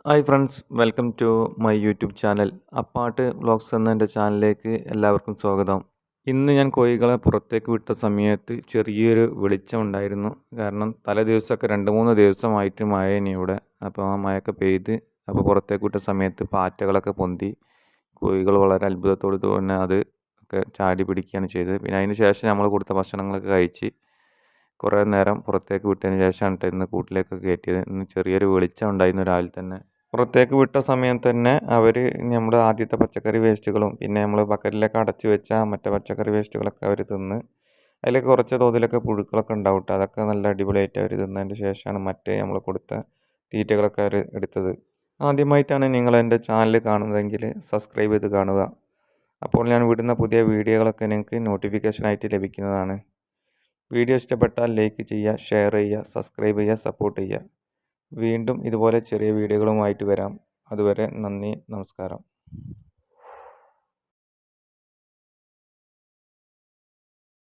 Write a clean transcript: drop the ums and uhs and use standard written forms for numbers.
Hi friends, welcome to my YouTube channel. Appattu vlogs എന്ന എൻ്റെ ചാനലിലേക്ക് എല്ലാവർക്കും സ്വാഗതം. ഇന്ന് ഞാൻ കോഴികളെ പുറത്തേക്ക് വിട്ട സമയത്ത് ചെറിയൊരു വെളിച്ചം ഉണ്ടായിരുന്നു. കാരണം തലേ ദിവസമൊക്കെ 2-3 ദിവസമായിട്ട് മഴയാണ് ഇവിടെ. അപ്പോൾ ആ മഴയൊക്കെ പെയ്ത് അപ്പോൾ പുറത്തേക്ക് വിട്ട സമയത്ത് പാറ്റകളൊക്കെ പൊന്തി കോഴികൾ വളരെ അത്ഭുതത്തോട് തന്നെ അത് ഒക്കെ ചാടി പിടിക്കുകയാണ് ചെയ്തത്. പിന്നെ അതിന് ശേഷം നമ്മൾ കൊടുത്ത ഭക്ഷണങ്ങളൊക്കെ കഴിച്ച് കുറേ നേരം പുറത്തേക്ക് വിട്ടതിന് ശേഷമാണ് ഇന്ന് കൂട്ടിലേക്കൊക്കെ കയറ്റിയത്. ഇന്ന് ചെറിയൊരു വെളിച്ചം ഉണ്ടായിരുന്നു രാവിലെ തന്നെ. പുറത്തേക്ക് വിട്ട സമയം തന്നെ അവർ നമ്മുടെ ആദ്യത്തെ പച്ചക്കറി വേസ്റ്റുകളും പിന്നെ നമ്മൾ ബക്കറ്റിലൊക്കെ അടച്ചു വെച്ച മറ്റേ പച്ചക്കറി വേസ്റ്റുകളൊക്കെ അവർ തിന്ന് അതിലൊക്കെ കുറച്ച് തോതിലൊക്കെ പുഴുക്കളൊക്കെ ഉണ്ടാവും കേട്ടോ. അതൊക്കെ നല്ല അടിപൊളിയായിട്ട് അവർ തിന്നതിന് ശേഷമാണ് മറ്റേ നമ്മൾ കൊടുത്ത തീറ്റകളൊക്കെ അവർ എടുത്തത്. ആദ്യമായിട്ടാണ് നിങ്ങൾ എൻ്റെ ചാനൽ കാണുന്നതെങ്കിൽ സബ്സ്ക്രൈബ് ചെയ്ത് കാണുക. അപ്പോൾ ഞാൻ വിടുന്ന പുതിയ വീഡിയോകളൊക്കെ നിങ്ങൾക്ക് നോട്ടിഫിക്കേഷനായിട്ട് ലഭിക്കുന്നതാണ്. വീഡിയോ ഇഷ്ടപ്പെട്ടാൽ ലൈക്ക് ചെയ്യുക, ഷെയർ ചെയ്യുക, സബ്സ്ക്രൈബ് ചെയ്യുക, സപ്പോർട്ട് ചെയ്യുക. വീണ്ടും ഇതുപോലെ ചെറിയ വീഡിയോകളുമായിട്ട് വരാം. അതുവരെ നന്ദി, നമസ്കാരം.